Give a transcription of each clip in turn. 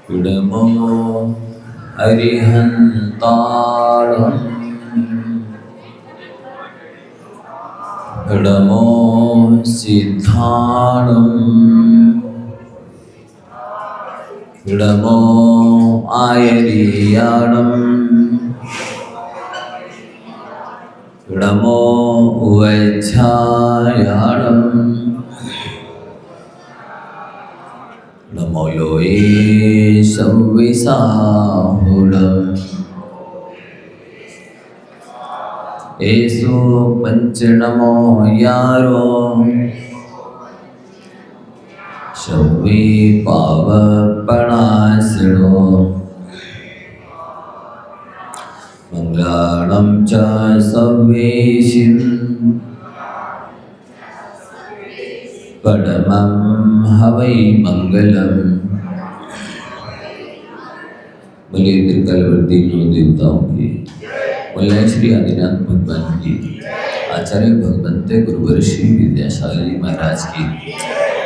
इडमो अरिहन्तारम् इडमो सिद्धाणम् इडमो आयरियाणम् इडमो उवैच्छायाणम् नमो योए संविसाहुरम् एसो पंचनमो यारो शवे पावपणासिनो मंगलाणं च सवेशिं परमं हवै मंगलम्। बोले त्रिकालवर्ती देवताओं की, बोले श्री आदिनाथ भगवान की, आचार्य भगवंते गुरुवर्षि विद्याशाली जी महाराज की,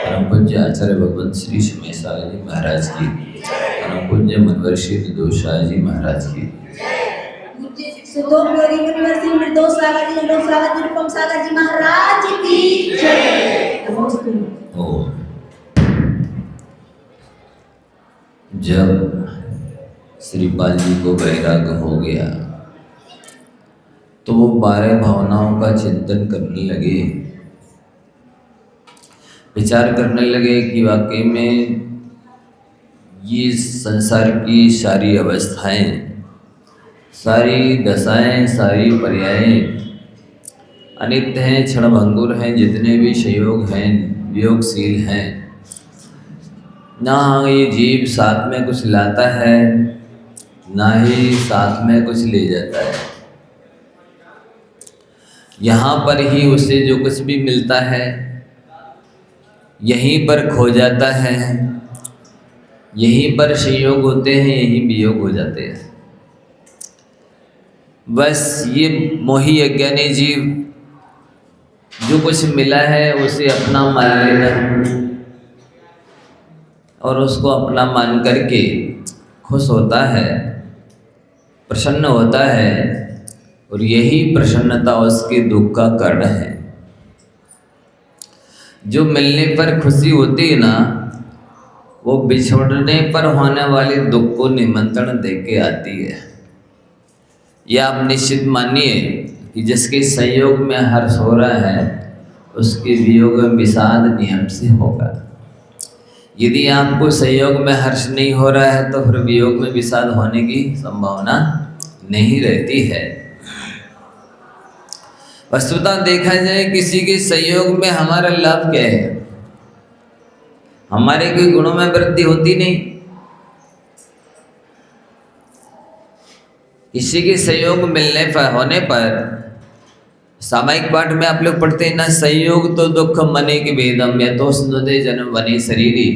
परम पूज्य आचार्य भगवंत श्री शमेशाला जी महाराज की, परम पूज्य मनवर्षि निर्दोषा जी महाराज की, महाराज की जय। जब श्रीपाल जी को वैराग्य हो गया तो वो 12 भावनाओं का चिंतन करने लगे, विचार करने लगे कि वाकई में ये संसार की सारी अवस्थाएं, सारी दशाएं, सारी पर्यायें अनित्य हैं, क्षणभंगुर हैं। जितने भी संयोग हैं, वियोगशील हैं। ना ये जीव साथ में कुछ लाता है, ना ही साथ में कुछ ले जाता है। यहाँ पर ही उसे जो कुछ भी मिलता है यहीं पर खो जाता है, यहीं पर संयोग होते हैं, यहीं वियोग हो जाते हैं। बस ये मोही अज्ञानी जीव जो कुछ मिला है उसे अपना मान लेना और उसको अपना मान करके खुश होता है, प्रसन्न होता है, और यही प्रसन्नता उसके दुख का कारण है। जो मिलने पर खुशी होती है ना, वो बिछोड़ने पर होने वाले दुख को निमंत्रण देके आती है। यह आप निश्चित मानिए कि जिसके संयोग में हर्ष हो रहा है उसके वियोग में विषाद नियम से होगा। यदि आपको संयोग में हर्ष नहीं हो रहा है तो फिर वियोग में विषाद होने की संभावना नहीं रहती है। वस्तुतः देखा जाए किसी के संयोग में हमारा लाभ क्या है? हमारे कोई गुणों में वृद्धि होती नहीं। किसी के सहयोग मिलने पर होने पर सामायिक पाठ में आप लोग पढ़ते हैं ना, संयोग तो दुख मने के वेदम यतोस्नुदे जन्म वने शरीरी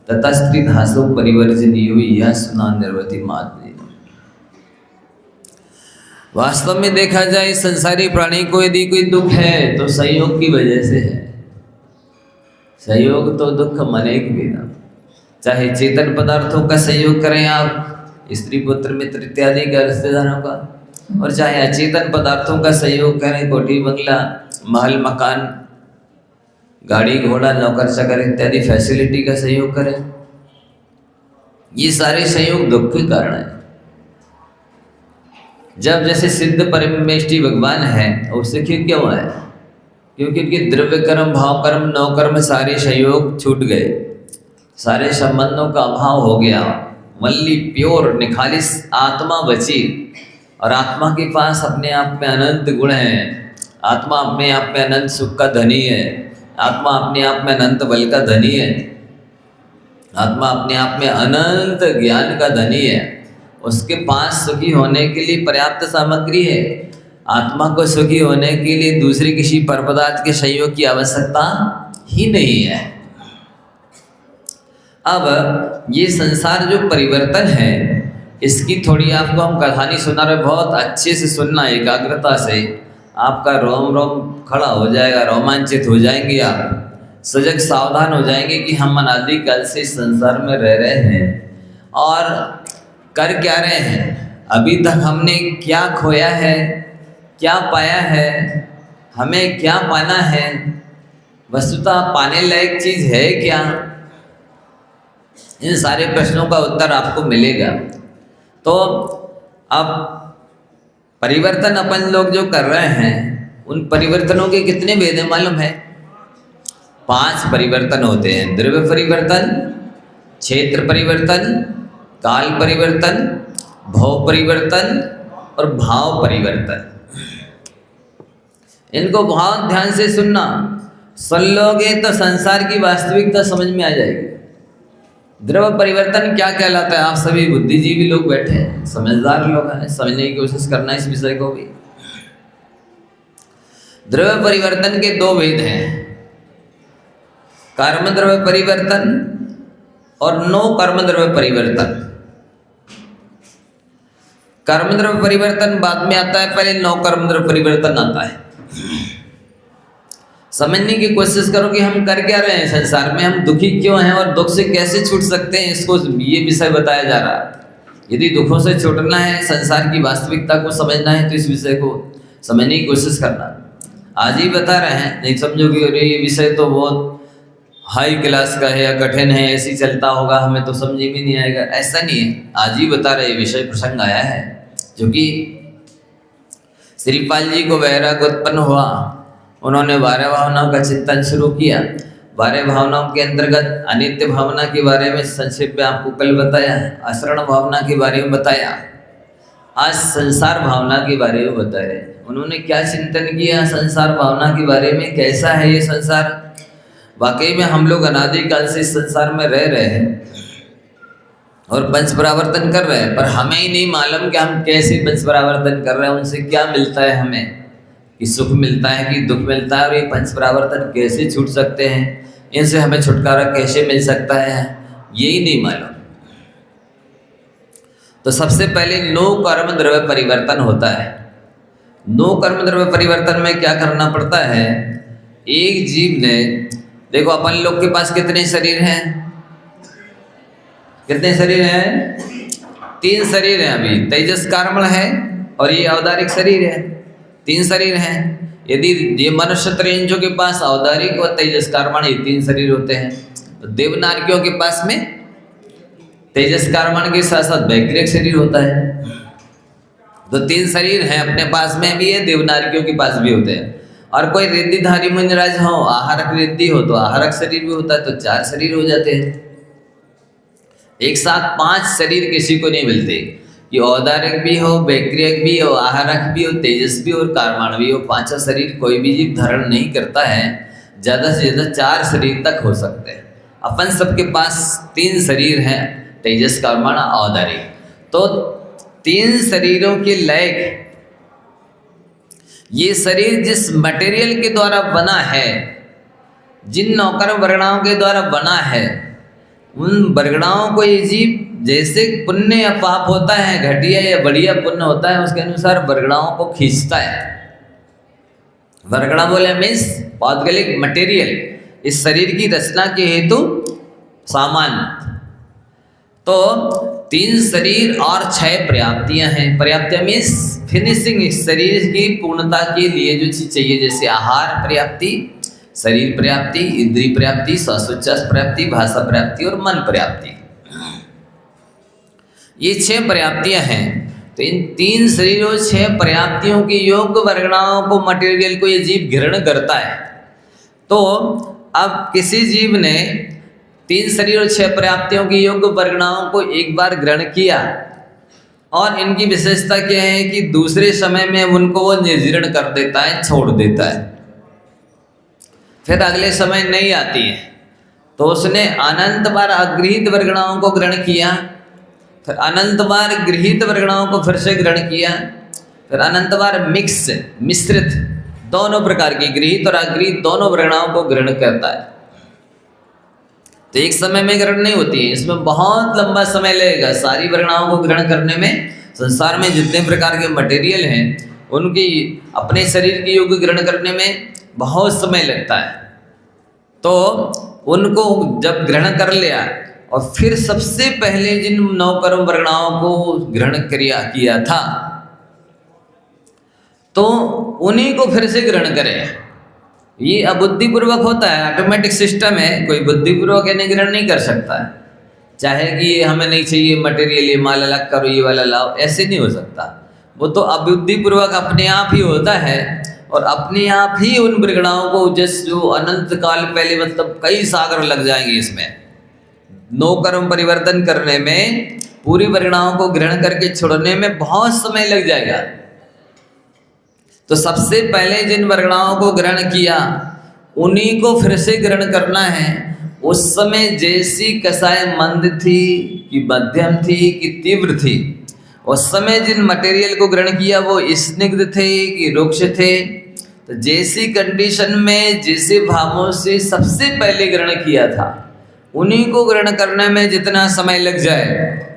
तथा स्त्री धासो परिवर्जनीयो यह सुना निर्वति मात। वास्तव में देखा जाए संसारी प्राणी को यदि कोई दुख है तो संयोग की वजह से है। संयोग तो दुख मने के वेदम। चाहे चेतन पदार्थों का संयोग करें आप, स्त्री पुत्र मित्र इत्यादि का रिश्तेदारों का, और चाहे अचेतन पदार्थों का सहयोग करें, कोठी बंगला महल मकान गाड़ी घोड़ा नौकर चाकर इत्यादि फैसिलिटी का सहयोग करें, ये सारे सहयोग दुख के कारण है। जब जैसे सिद्ध परमेष्टि भगवान है उससे क्यों है? क्योंकि उनके द्रव्य कर्म भाव कर्म नौ कर्म सारे सहयोग छूट गए, सारे संबंधों का अभाव हो गया। वनली प्योर निखालिस आत्मा बची, और आत्मा के पास अपने आप में अनंत गुण हैं। आत्मा अपने आप में अनंत सुख का धनी है, आत्मा अपने आप में अनंत बल का धनी है, आत्मा अपने आप में अनंत ज्ञान का धनी है। उसके पास सुखी होने के लिए पर्याप्त सामग्री है। आत्मा को सुखी होने के लिए दूसरे किसी पर पदार्थ के सहयोग की आवश्यकता ही नहीं है। अब ये संसार जो परिवर्तन है इसकी थोड़ी आपको हम कहानी सुना रहे, बहुत अच्छे से सुनना, एकाग्रता से। आपका रोम रोम खड़ा हो जाएगा, रोमांचित हो जाएंगे, आप सजग सावधान हो जाएंगे कि हम अनादिकाल से इस संसार में रह रहे हैं और कर क्या रहे हैं, अभी तक हमने क्या खोया है, क्या पाया है, हमें क्या पाना है, वस्तुतः पाने लायक चीज़ है क्या। इन सारे प्रश्नों का उत्तर आपको मिलेगा। तो अब परिवर्तन अपन लोग जो कर रहे हैं, उन परिवर्तनों के कितने भेद हैं मालूम है? 5 परिवर्तन होते हैं। द्रव्य परिवर्तन, क्षेत्र परिवर्तन, काल परिवर्तन, भव परिवर्तन और भाव परिवर्तन। इनको बहुत ध्यान से सुनना, सुन लोगे तो संसार की वास्तविकता समझ में आ जाएगी। द्रव्य परिवर्तन क्या कहलाता है? आप सभी बुद्धिजीवी लोग बैठे हैं, समझदार लोग हैं, समझने की कोशिश करना इस विषय को भी। द्रव्य परिवर्तन के 2 भेद हैं, कर्म द्रव्य परिवर्तन और नो कर्म द्रव्य परिवर्तन। कर्म द्रव्य परिवर्तन बाद में आता है, पहले नो कर्म द्रव्य परिवर्तन आता है। समझने की कोशिश करो कि हम कर क्या रहे हैं संसार में, हम दुखी क्यों हैं और दुख से कैसे छूट सकते हैं, इसको ये विषय बताया जा रहा है। यदि दुखों से छूटना है, संसार की वास्तविकता को समझना है, तो इस विषय को समझने की कोशिश करना। आज ही बता रहे हैं, नहीं समझोगे अरे ये विषय तो बहुत हाई क्लास का है या कठिन है, ऐसे ही चलता होगा, हमें तो समझ में नहीं आएगा। ऐसा नहीं है, आज ही बता रहे विषय प्रसंग आया है। जो कि श्रीपाल जी को वैराग्य उत्पन्न हुआ, उन्होंने 12 भावनाओं का चिंतन शुरू किया। 12 भावनाओं के अंतर्गत अनित्य भावना के बारे में संक्षेप में आपको कल बताया, असरण भावना के बारे में बताया, आज संसार भावना के बारे में बता रहे हैं। उन्होंने क्या चिंतन किया संसार भावना के बारे में, कैसा है ये संसार। वाकई में हम लोग अनादिकाल से इस संसार में रह रहे हैं और पंच परावर्तन कर रहे हैं, पर हमें ही नहीं मालूम कि हम कैसे पंच परावर्तन कर रहे हैं, उनसे क्या मिलता है हमें, कि सुख मिलता है कि दुख मिलता है, और ये पंच परावर्तन कैसे छूट सकते हैं, इनसे हमें छुटकारा कैसे मिल सकता है, यही नहीं मालूम। तो सबसे पहले नो कर्म द्रव्य परिवर्तन होता है। नो कर्म द्रव्य परिवर्तन में क्या करना पड़ता है? एक जीव ने, देखो अपन लोग के पास कितने शरीर हैं, कितने शरीर हैं? 3 शरीर हैं अभी, तेजस कार्मण है और ये औदारिक शरीर है, 3 शरीर हैं। यदि ये मनुष्य त्रिंजों के पास औदारिक और तेजस कार्मण ये 3 शरीर होते हैं, तो देवनारकियों के पास में तेजस कार्मण के साथ साथ वैक्रिक शरीर होता है। तो 3 शरीर हैं, अपने पास में भी है, देवनारकियों के पास भी होते हैं। और कोई रिद्धिधारी मुनिराज हो, आहारक रिद्धि हो, तो आहारक शरीर भी होता है, तो 4 शरीर हो जाते हैं। एक साथ 5 शरीर किसी को नहीं मिलते, कि औदारिक भी हो, वैक्रियक भी हो, आहारक भी हो, तेजस भी और कार्माण भी हो। 5 शरीर कोई भी जीव धारण नहीं करता है, ज़्यादा से ज़्यादा 4 शरीर तक हो सकते हैं। अपन सबके पास 3 शरीर हैं, तेजस कार्माण औदारिक। तो 3 शरीरों के लायक ये शरीर जिस मटेरियल के द्वारा बना है, जिन नौकर वर्गणाओं के द्वारा बना है, उन वर्गणाओं को ये जीव जैसे पुण्य या पाप होता है, घटिया या बढ़िया पुण्य होता है, उसके अनुसार वर्गणाओं को खींचता है। वर्गणा बोले मीन्स पौद्गलिक मटेरियल, इस शरीर की रचना के हेतु सामान। तो 3 शरीर और 6 पर्याप्तियां हैं। पर्याप्तियां मीन्स फिनिशिंग, इस शरीर की पूर्णता के लिए जो चीज चाहिए, जैसे आहार पर्याप्ति, शरीर पर्याप्ति, इंद्रिय पर्याप्ति, श्वासोच्छ्वास पर्याप्ति, भाषा पर्याप्ति और मन पर्याप्ति। ये 6 पर्याप्तियां हैं। तो इन 3 शरीरों 6 पर्याप्तियों की योग्य वर्गणाओं को, मटेरियल को ये जीव ग्रहण करता है। तो अब किसी जीव ने 3 शरीर और 6 पर्याप्तियों की योग्य वर्गणाओं को एक बार ग्रहण किया, और इनकी विशेषता क्या है कि दूसरे समय में उनको वो निर्जीर्ण कर देता है, छोड़ देता है, फिर अगले समय नहीं आती है। तो उसने अनंत बार अगृहीत वर्गणाओं को ग्रहण किया, फिर अनंत बार गृहीत वर्गणाओं को फिर से ग्रहण किया, फिर अनंत बार मिश्रित दोनों प्रकार की गृहीत और अगृहीत दोनों वर्गणाओं को ग्रहण करता है। तो एक समय में ग्रहण नहीं होती है, इसमें बहुत लंबा समय लगेगा। सारी वर्गणाओं को ग्रहण करने में संसार में जितने प्रकार के मटेरियल हैं, उनकी अपने शरीर की योग ग्रहण करने में बहुत समय लगता है। तो उनको जब ग्रहण कर लिया, और फिर सबसे पहले जिन 9 कर्म वर्गणाओं को ग्रहण किया था, तो उन्हीं को फिर से ग्रहण करें। ये अबुद्धिपूर्वक होता है, ऑटोमेटिक सिस्टम है, कोई बुद्धिपूर्वक इन्हें ग्रहण नहीं कर सकता है। चाहे कि ये हमें नहीं चाहिए मटेरियल, ये माल अलग करो, ये वाला लाओ, ऐसे नहीं हो सकता। वो तो अबुद्धिपूर्वक अपने आप ही होता है, और अपने आप ही उन वर्गणाओं को जो अनंत काल पहले, मतलब कई सागर लग जाएंगे इसमें 9 कर्म परिवर्तन करने में, पूरी वर्गणाओं को ग्रहण करके छोड़ने में बहुत समय लग जाएगा। तो सबसे पहले जिन वर्गणाओं को ग्रहण किया उन्हीं को फिर से ग्रहण करना है। उस समय जैसी कसाय मंद थी कि मध्यम थी कि तीव्र थी, उस समय जिन मटेरियल को ग्रहण किया वो स्निग्ध थे कि रुक्ष थे, तो जैसी कंडीशन में जैसे भावों से सबसे पहले ग्रहण किया था उन्हीं को ग्रहण करने में जितना समय लग जाए,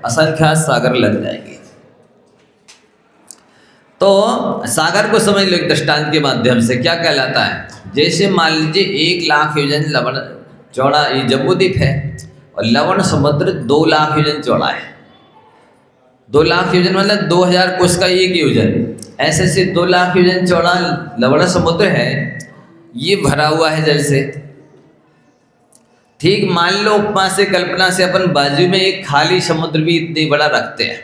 असंख्यात सागर लग जाएंगे। तो सागर को समझ लो एक दृष्टांत के माध्यम से क्या कहलाता है। जैसे मान लीजिए 1 लाख योजन लवण चौड़ा ये जम्बूद्वीप है, और लवण समुद्र 2 लाख योजन चौड़ा है। 2 लाख योजन मतलब 2000 कोस का 1 योजन, ऐसे से 2 लाख योजन चौड़ा लवण समुद्र है, ये भरा हुआ है जल से। ठीक मान लो उपमा से, कल्पना से अपन बाजू में एक खाली समुद्र भी इतनी बड़ा रखते हैं,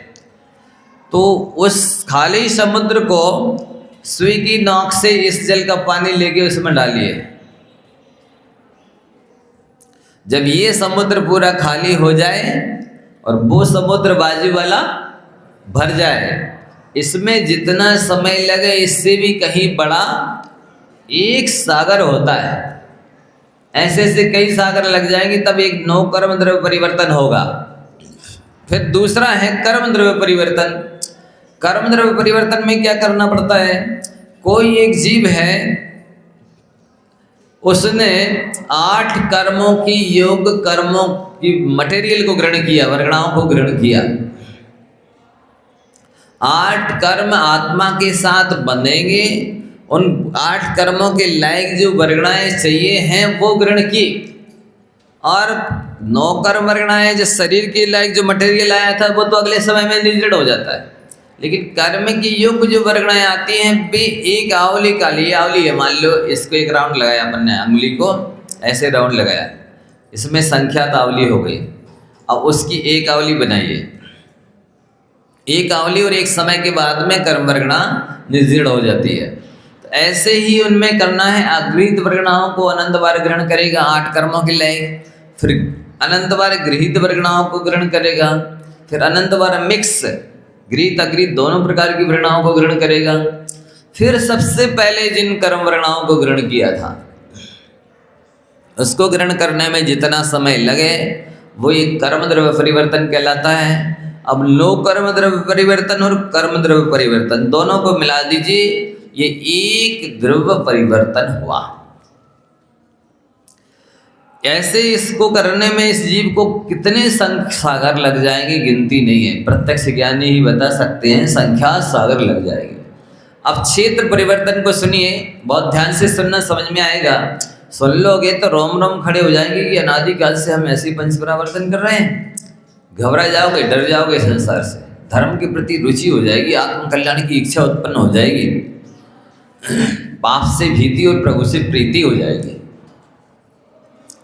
तो उस खाली समुद्र को सुई की नोक से इस जल का पानी लेके उसमें डालिए। जब ये समुद्र पूरा खाली हो जाए और वो समुद्र बाजू वाला भर जाए, इसमें जितना समय लगे इससे भी कहीं बड़ा एक सागर होता है। ऐसे ऐसे कई सागर लग जाएंगे, तब एक 9 कर्म द्रव्य परिवर्तन होगा। फिर दूसरा है कर्म द्रव्य परिवर्तन। कर्म द्रव्य परिवर्तन में क्या करना पड़ता है, कोई एक जीव है, उसने 8 कर्मों की, योग कर्मों की मटेरियल को ग्रहण किया, वर्गणाओं को ग्रहण किया। 8 कर्म आत्मा के साथ बंधेंगे, उन 8 कर्मों के लायक जो वर्गणाएं चाहिए हैं वो ग्रहण की, और 9 कर्म वर्गणाएं जो शरीर के लायक जो मटेरियल आया था वो तो अगले समय में निर्जड़ हो जाता है। लेकिन कर्म की युग जो वर्गणाएं आती हैं वे एक आवली काली आवली है, मान लो इसको एक राउंड लगाया अपन ने, अंगुली को ऐसे राउंड लगाया, इसमें संख्यात आवली हो गई। अब उसकी एक आवली बनाइए, एक आवली, और एक समय के बाद में कर्म वर्गणा निर्जीर्ण हो जाती है। तो ऐसे ही उनमें करना है। अगृहीत वर्गणाओं को अनंत बार ग्रहण करेगा 8 कर्मों के लायक, फिर अनंत बार गृहीत वर्गणाओं को ग्रहण करेगा, फिर अनंत बार मिक्स गृहीत अगृहीत दोनों प्रकार की वर्गणाओं को ग्रहण करेगा। फिर सबसे पहले जिन कर्म वर्गणाओं को ग्रहण किया था उसको ग्रहण करने में जितना समय लगे वो एक कर्म द्रव्य परिवर्तन कहलाता है। अब 9 कर्म द्रव्य परिवर्तन और कर्म द्रव्य परिवर्तन दोनों को मिला दीजिए, ये एक द्रव्य परिवर्तन हुआ। ऐसे इसको करने में इस जीव को कितने सागर लग जाएंगे गिनती नहीं है, प्रत्यक्ष ज्ञानी ही बता सकते हैं, संख्यात सागर लग जाएंगे। अब क्षेत्र परिवर्तन को सुनिए, बहुत ध्यान से सुनना, समझ में आएगा। सुन लोगे तो रोम रोम खड़े हो जाएंगे कि अनादिकाल से हम ऐसे पंच परावर्तन कर रहे हैं। घबरा जाओगे, डर जाओगे संसार से, धर्म के प्रति रुचि हो जाएगी, आत्म कल्याण की इच्छा उत्पन्न हो जाएगी, पाप से भीति और प्रभु से प्रीति हो जाएगी।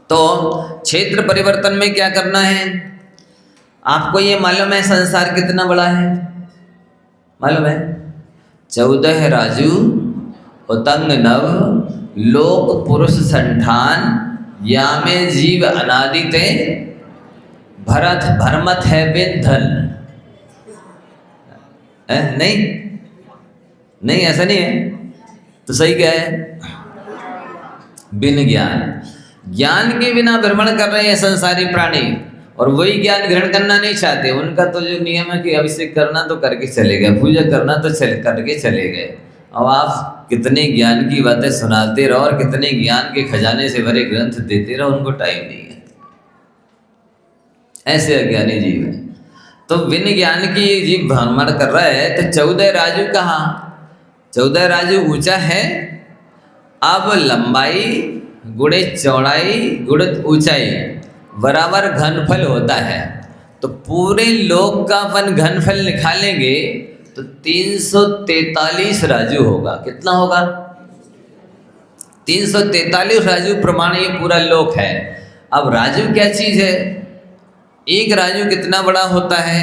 तो क्षेत्र परिवर्तन में क्या करना है, आपको ये मालूम है संसार कितना बड़ा है, मालूम है? 14 राजू उतंग नव लोक पुरुष संठान, या में जीव अनादिते भरत भरमत है विंधन। नहीं नहीं, ऐसा नहीं है तो सही क्या है? बिन ज्ञान, ज्ञान के बिना भ्रमण कर रहे हैं संसारी प्राणी, और वही ज्ञान ग्रहण करना नहीं चाहते। उनका तो जो नियम है कि अभिषेक करना तो करके चले गए, पूजा करना तो करके चले गए। अब आप कितने ज्ञान की बातें सुनाते रहो और कितने ज्ञान के खजाने से भरे ग्रंथ देते रहो, उनको टाइम नहीं है। ऐसे अज्ञानी जीव है। तो बिन ज्ञान की ये जीव भ्रमण कर रहा है। तो 14 राजू कहाँ? 14 राजू ऊंचा है। अब लंबाई गुणे चौड़ाई गुणित ऊंचाई, बराबर घनफल होता है। तो पूरे लोक का अपन घनफल निकालेंगे तो 343 राजू होगा। कितना होगा? 343 राजू प्रमाण ये पूरा लोक है। अब राजू क्या चीज़ है? एक राजू कितना बड़ा होता है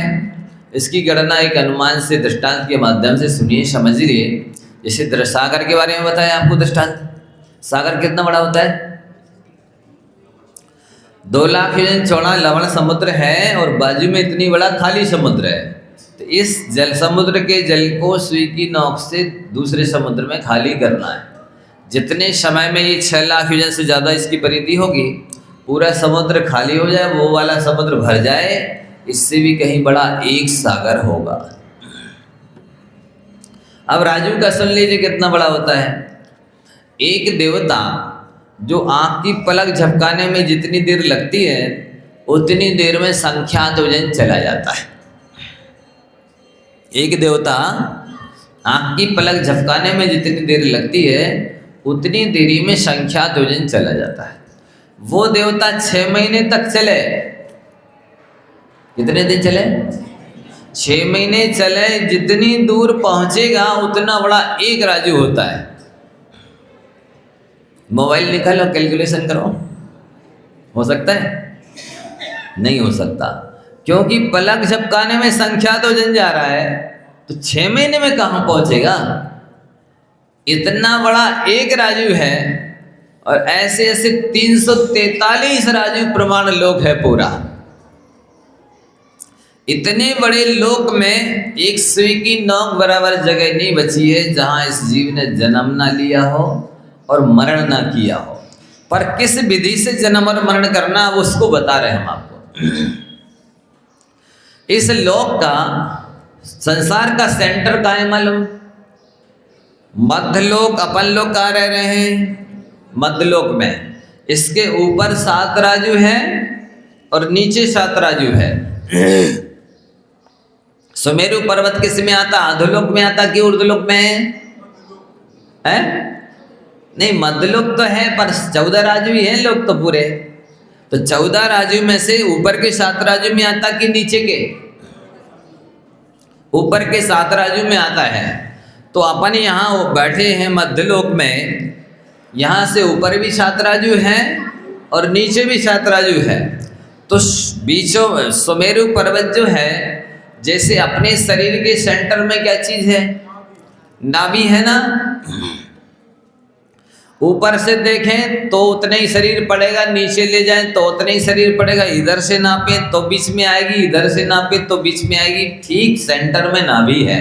इसकी गणना एक अनुमान से, दृष्टांत के माध्यम से सुनिए, समझिए। जैसे सागर के बारे में बताया आपको दृष्टांत। सागर कितना बड़ा होता है? 2 लाख योजन चौड़ा लवण समुद्र है और बाजू में इतनी बड़ा खाली समुद्र है। तो इस जल समुद्र के जल को सुई की नोक से दूसरे समुद्र में खाली करना है। जितने समय में ये 6 लाख योजन से ज़्यादा इसकी परिधि होगी, पूरा समुद्र खाली हो जाए, वो वाला समुद्र भर जाए, इससे भी कहीं बड़ा एक सागर होगा। अब राजू का सुन लीजिए कितना बड़ा होता है। एक देवता जो आँख की पलक झपकाने में जितनी देर लगती है उतनी देर में संख्यात योजन चला जाता है। एक देवता आँख की पलक झपकाने में जितनी देर लगती है उतनी देरी में संख्यात योजन चला जाता है। वो देवता 6 महीने तक चले। कितने दिन चले? 6 महीने चले। जितनी दूर पहुंचेगा उतना बड़ा एक राजू होता है। मोबाइल निकालो, कैलकुलेशन करो, हो सकता है? नहीं हो सकता, क्योंकि पलक झपकाने में संख्यात योजन जा रहा है, तो 6 महीने में कहाँ पहुंचेगा? इतना बड़ा एक राजू है। और ऐसे ऐसे 343 राजू प्रमाण लोक है पूरा। इतने बड़े लोक में एक सुई की नोक बराबर जगह नहीं बची है जहां इस जीव ने जन्म ना लिया हो और मरण ना किया हो। पर किस विधि से जन्म और मरण करना अब उसको बता रहे हम आपको। इस लोक का, संसार का सेंटर कहाँ है मालूम? मध्यलोक। अपन लोग कहाँ रह रहे हैं? मध्यलोक में। इसके ऊपर 7 राजू है और नीचे 7 राजू है। सुमेरु पर्वत किस में आता? अधोलोक में आता कि ऊर्ध्वलोक में है? नहीं, मध्यलोक तो है पर 14 राजू ही है लोग तो पूरे। तो 14 राजू में से ऊपर के 7 राजू में आता कि नीचे के? ऊपर के 7 राजू में आता है। तो अपन यहाँ बैठे हैं मध्यलोक में, यहाँ से ऊपर भी 7 राजू हैं और नीचे भी 7 राजू है। तो बीचों सुमेरु पर्वत जो है, जैसे अपने शरीर के सेंटर में क्या चीज है? नाभि है ना। ऊपर से देखें तो उतना ही शरीर पड़ेगा, नीचे ले जाएं तो उतना ही शरीर पड़ेगा। इधर से नापे तो बीच में आएगी, इधर से नापे तो बीच में आएगी। ठीक सेंटर में नाभि है।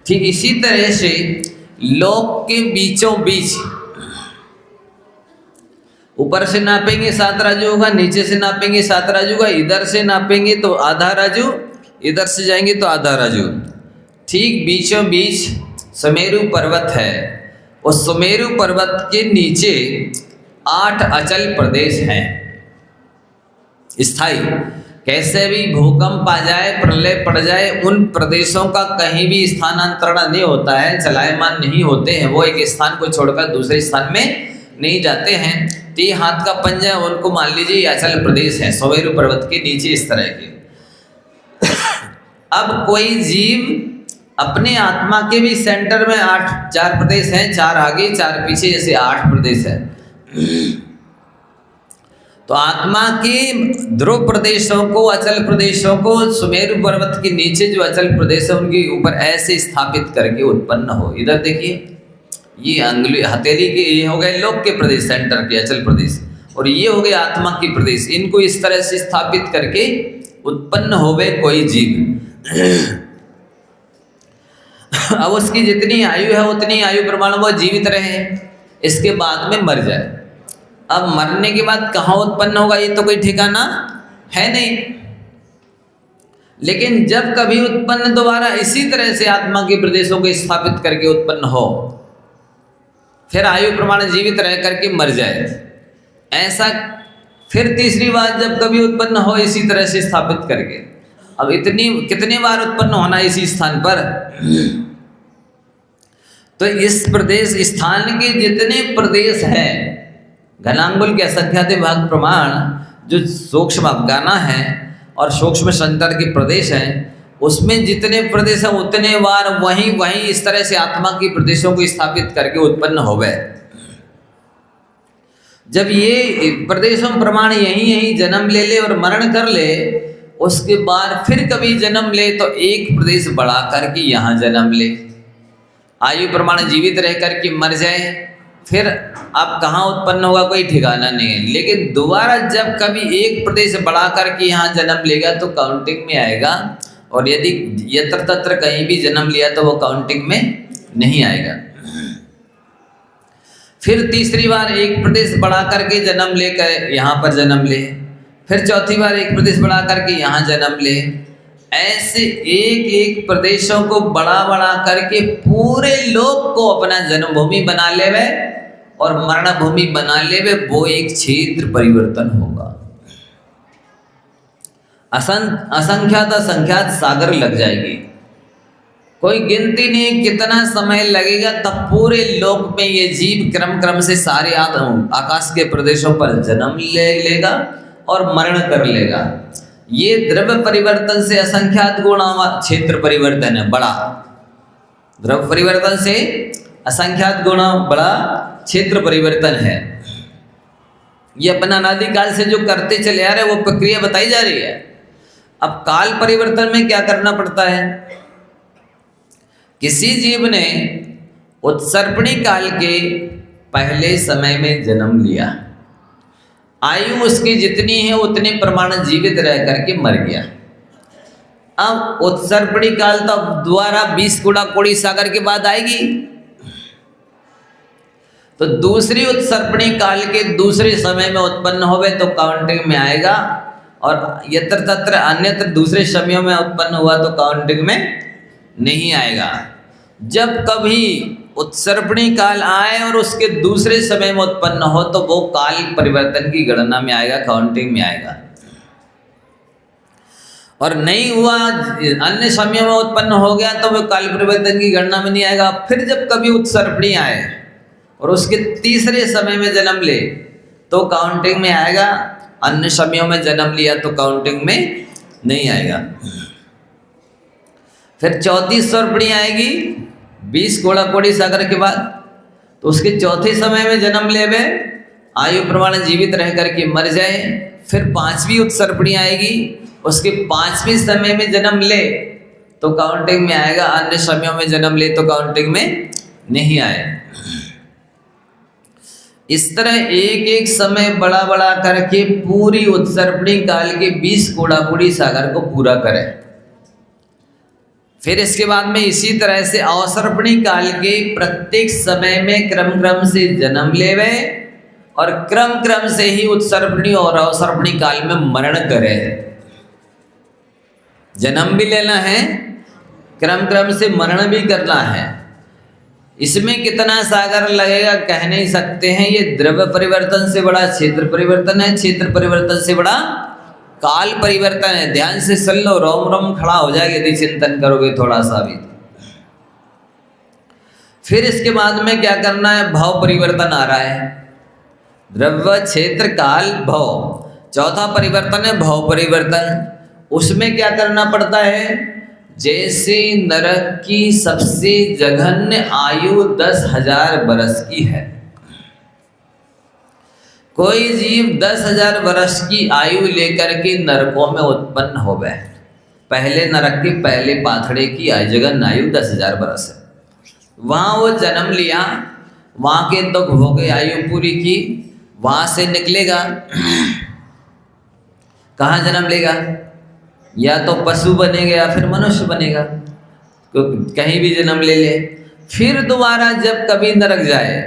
ठीक इसी तरह से लोक के बीचों बीच ऊपर से नापेंगे 7 राजू होगा, नीचे से नापेंगे 7 राजू होगा, इधर से नापेंगे तो आधा राजू, इधर से जाएंगे तो आधा राजू। ठीक बीचों बीच सुमेरु पर्वत है। उस सुमेरु पर्वत के नीचे 8 अचल प्रदेश हैं स्थायी। कैसे भी भूकंप आ जाए, प्रलय पड़ जाए, उन प्रदेशों का कहीं भी स्थानांतरण नहीं होता है, चलायमान नहीं होते हैं। वो एक स्थान को छोड़कर दूसरे स्थान में नहीं जाते हैं। 3 हाथ का पंजा, उनको मान लीजिए अचल प्रदेश है सुमेरु पर्वत के नीचे इस तरह के। अब कोई जीव अपने आत्मा के भी सेंटर में 4 प्रदेश हैं, 4 आगे 4 पीछे, जैसे 8 प्रदेश है। तो आत्मा के ध्रुव प्रदेशों को, अचल प्रदेशों को सुमेरु पर्वत के नीचे जो अचल प्रदेश है उनके ऊपर ऐसे स्थापित करके उत्पन्न हो। इधर देखिए, ये अंगुली हथेली के ये हो गए लोक के प्रदेश, सेंटर के अचल प्रदेश, और ये हो गए आत्मा के प्रदेश। इनको इस तरह से स्थापित करके उत्पन्न हो गए कोई जीव। अब उसकी जितनी आयु है उतनी आयु प्रमाण वो जीवित रहे, इसके बाद में मर जाए। अब मरने के बाद कहाँ उत्पन्न होगा ये तो कोई ठिकाना है नहीं। लेकिन जब कभी उत्पन्न दोबारा इसी तरह से आत्मा के प्रदेशों को स्थापित करके उत्पन्न हो, फिर आयु प्रमाण जीवित रह करके मर जाए, ऐसा फिर तीसरी बार जब कभी उत्पन्न हो इसी तरह से स्थापित करके। अब इतनी कितने बार उत्पन्न होना इसी स्थान पर? तो इस प्रदेश स्थान के जितने प्रदेश हैं, घनांगुल के असंख्यात भाग प्रमाण, जो सूक्ष्म अफगाना है और सूक्ष्म संतर के प्रदेश हैं, उसमें जितने प्रदेश हैं उतने बार वहीं वहीं इस तरह से आत्मा की प्रदेशों को स्थापित करके उत्पन्न हो गए। जब ये प्रदेशों प्रमाण यहीं यहीं जन्म ले ले और मरण कर ले, उसके बाद फिर कभी जन्म ले तो एक प्रदेश बढ़ा करके यहाँ जन्म ले, आयु प्रमाण जीवित रह करके मर जाए, फिर अब कहाँ उत्पन्न होगा कोई ठिकाना नहीं है। लेकिन दोबारा जब कभी एक प्रदेश बढ़ा करके यहाँ जन्म लेगा तो काउंटिंग में आएगा, और यदि यत्र तत्र कहीं भी जन्म लिया तो वो काउंटिंग में नहीं आएगा। फिर तीसरी बार एक प्रदेश बढ़ा करके जन्म लेकर यहाँ पर जन्म ले, फिर चौथी बार एक प्रदेश बढ़ा करके यहाँ जन्म ले। ऐसे एक एक प्रदेशों को बढ़ा बढ़ा करके पूरे लोक को अपना जन्मभूमि बना लेवे और मरण भूमि बना लेवे, वो एक क्षेत्र परिवर्तन होगा। असंख्यात असंख्यात सागर लग जाएगी, कोई गिनती नहीं कितना समय लगेगा, तब पूरे लोक में ये जीव क्रम क्रम से सारे आकाश के प्रदेशों पर जन्म लेगा और मरण कर लेगा। ये द्रव्य परिवर्तन से असंख्यात गुणा क्षेत्र परिवर्तन है बड़ा, द्रव्य परिवर्तन से असंख्यात गुणा बड़ा क्षेत्र परिवर्तन है। ये अपना अनादिकाल से जो करते चले आ रहे वो प्रक्रिया बताई जा रही है। अब काल परिवर्तन में क्या करना पड़ता है? किसी जीव ने उत्सर्पणी काल के पहले समय में जन्म लिया, आयु उसकी जितनी है उतने प्रमाण जीवित रह करके मर गया। अब उत्सर्पणी काल तो दोबारा 20 कूड़ा कोड़ी सागर के बाद आएगी, तो दूसरी उत्सर्पणी काल के दूसरे समय में उत्पन्न होवे तो काउंटिंग में आएगा, और यत्र तत्र अन्यत्र दूसरे समयों में उत्पन्न हुआ तो काउंटिंग में नहीं आएगा। जब कभी उत्सर्पणी काल आए और उसके दूसरे समय में उत्पन्न हो तो वो काल परिवर्तन की गणना में आएगा, काउंटिंग में आएगा। और नहीं हुआ अन्य समयों में उत्पन्न हो गया तो वो काल परिवर्तन की गणना में नहीं आएगा। फिर जब कभी उत्सर्पणी आए और उसके तीसरे समय में जन्म ले तो काउंटिंग में आएगा, अन्य समयों में जन्म लिया तो काउंटिंग में नहीं आएगा। फिर चौथी सर्पणी आएगी 20 कोड़ा कोड़ी सागर के बाद, तो उसके चौथे समय में जन्म लेवे, आयु प्रमाण जीवित रह करके मर जाए। फिर पांचवी उत्सर्पणी आएगी, उसके पांचवी समय में जन्म ले तो काउंटिंग में आएगा, अन्य समयों में जन्म ले तो काउंटिंग में नहीं आए। इस तरह एक एक समय बड़ा बड़ा करके पूरी उत्सर्पणी काल के 20 कोड़ा कोड़ी सागर को पूरा करें। फिर इसके बाद में इसी तरह से अवसर्पणी काल के प्रत्येक समय में क्रम क्रम से जन्म लेवे और क्रम क्रम से ही उत्सर्पणी और अवसर्पणी काल में मरण करे। जन्म भी लेना है, क्रम क्रम से मरण भी करना है। इसमें कितना सागर लगेगा कह नहीं सकते हैं। ये द्रव्य परिवर्तन से बड़ा क्षेत्र परिवर्तन है, क्षेत्र परिवर्तन से बड़ा काल परिवर्तन है। ध्यान से सुन लो, रोम रोम खड़ा हो जाएगा यदि चिंतन करोगे थोड़ा सा भी। फिर इसके बाद में क्या करना है? भाव परिवर्तन आ रहा है, द्रव्य क्षेत्र काल भव। चौथा परिवर्तन है भाव परिवर्तन। उसमें क्या करना पड़ता है? जैसे नरक की सबसे जघन्य आयु 10,000 वर्ष की है, कोई जीव 10,000 वर्ष की आयु लेकर के नरकों में उत्पन्न हो गए। पहले नरक के पहले पाथड़े की जघन्य आयु 10,000 वर्ष है। वहाँ वो जन्म लिया, वहाँ के दुख भोगे, आयु पूरी की, वहाँ से निकलेगा, कहाँ जन्म लेगा? या तो पशु बनेगा या फिर मनुष्य बनेगा, कहीं भी जन्म ले ले। फिर दोबारा जब कभी नरक जाए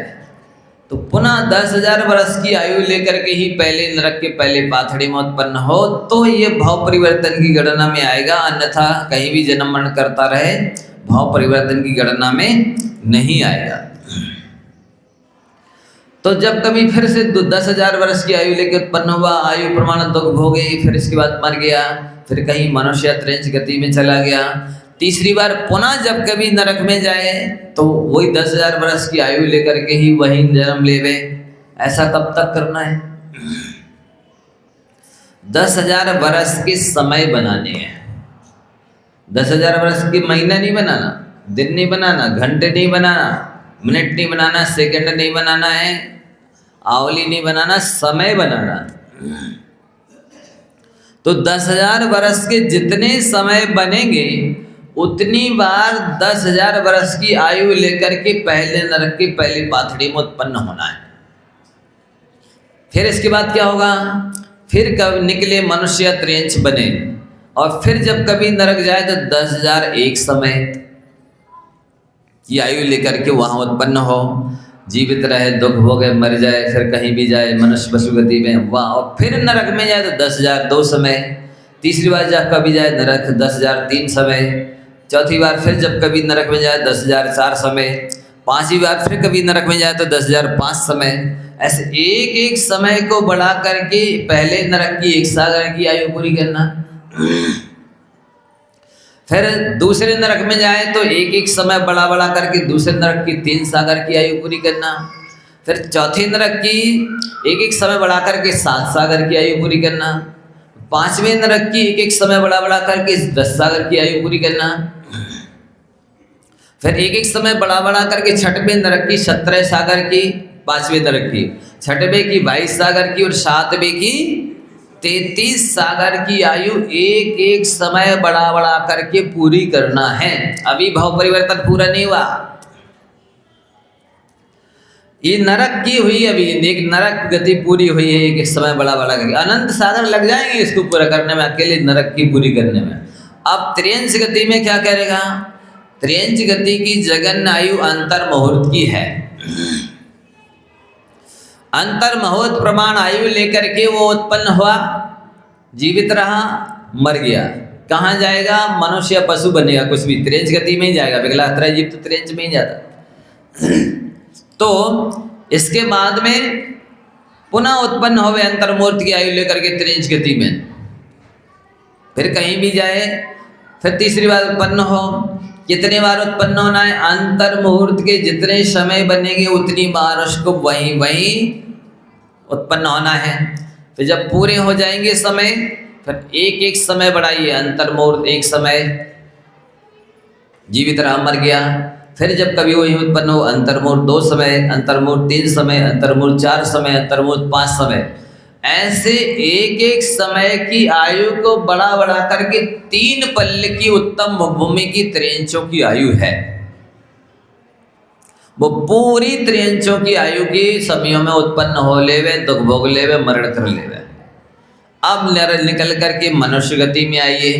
तो पुनः 10,000 वर्ष की आयु लेकर के ही पहले नरक के पहले पाथड़ी में उत्पन्न हो तो ये भाव परिवर्तन की गणना में आएगा, अन्यथा कहीं भी जन्म मरण करता रहे भाव परिवर्तन की गणना में नहीं आएगा। तो जब कभी फिर से 10,000 वर्ष की आयु लेकर उत्पन्न हुआ, आयु प्रमाण दुख भोगे, फिर इसके बाद मर गया, फिर कहीं मनुष्य त्रेंच गति में चला गया। तीसरी बार पुनः जब कभी नरक में जाए तो वही 10,000 वर्ष की आयु लेकर के ही वही जन्म लेवे। ऐसा कब तक करना है? 10,000 वर्ष के समय बनाने हैं। 10,000 वर्ष के महीना नहीं बनाना, दिन नहीं बनाना, घंटे नहीं बनाना, मिनट नहीं बनाना, सेकंड नहीं बनाना है, आवली नहीं बनाना, समय बनाना। तो 10,000 वर्ष के जितने समय बनेंगे उतनी बार 10,000 वर्ष की आयु लेकर के पहले नरक की पहली पाथड़ी में उत्पन्न होना है। फिर इसके बाद क्या होगा? फिर कब निकले मनुष्य त्रियंच बने, और फिर जब कभी नरक जाए तो 10,001 समय की आयु लेकर के वहाँ उत्पन्न हो, जीवित रहे, दुख भोगे, मर जाए, फिर कहीं भी जाए मनुष्य पशु गति में वहाँ, और फिर नरक में जाए तो 10,002 समय, तीसरी बार जब कभी जाए नरक 10,003 समय, चौथी बार फिर जब कभी नरक में जाए 10,004 समय, पांचवी बार फिर कभी नरक में जाए तो 10,005 समय। ऐसे एक एक समय को बढ़ा करके पहले नरक की 1 सागर की आयु पूरी करना, फिर दूसरे नरक में जाए तो एक एक समय बढ़ा बढ़ा करके दूसरे नरक की 3 सागर की आयु पूरी करना, फिर चौथे नरक की एक एक समय बढ़ा करके 7 सागर की आयु पूरी करना, पांचवें नरक की एक एक समय बढ़ा बढ़ा करके 10 सागर की आयु पूरी करना, फिर एक एक समय बढ़ा बढ़ा करके छठवें नरक की 17 सागर की, पांचवें नरक की, छठवें की 22 सागर की और सातवें की 33 सागर की आयु एक एक समय बढ़ा बढ़ा करके पूरी करना है। अभी भाव परिवर्तन पूरा नहीं हुआ, ये नरक की हुई, अभी एक नरक गति पूरी हुई है, एक समय बढ़ा बढ़ा करके अनंत सागर लग जाएंगे इसको पूरा करने में, अकेले नरक की पूरी करने में। अब त्रियंच गति में क्या करेगा? त्रियंच गति की जगन आयु अंतर मुहूर्त की है। अंतर मुहूर्त प्रमाण आयु लेकर के वो उत्पन्न हुआ, जीवित रहा, मर गया, कहाँ जाएगा? मनुष्य पशु बनेगा, कुछ भी त्रियंच गति में ही जाएगा। विकलांगता जीव तो त्रियंच में ही जाता। तो इसके बाद में पुनः उत्पन्न होवे अंतर मुहूर्त की आयु लेकर के त्रियंच गति में, फिर कहीं भी जाए, फिर तीसरी बार उत्पन्न हो। कितने बार उत्पन्न होना है? अंतर मुहूर्त के जितने समय बनेंगे उतनी बार उसको वहीं वहीं उत्पन्न होना है। फिर जब पूरे हो जाएंगे समय, फिर एक एक समय बढ़ाइए, अंतर मुहूर्त 1 समय, जीवित रहा, मर गया, फिर जब कभी वही उत्पन्न हो अंतर मुहूर्त 2 समय, अंतर मुहूर्त 3 समय, अंतर मुहूर्त 4 समय, अंतर मुहूर्त 5 समय, ऐसे एक एक समय की आयु को बढ़ा बढ़ा करके 3 पल्ले की उत्तम भूमि की त्रियंचों की आयु है। वो पूरी त्रियंचों की आयु की समयों में उत्पन्न हो लेवे, दुख भोग लेवे, मरण कर लेवे। अब निकल करके मनुष्य गति में आइए।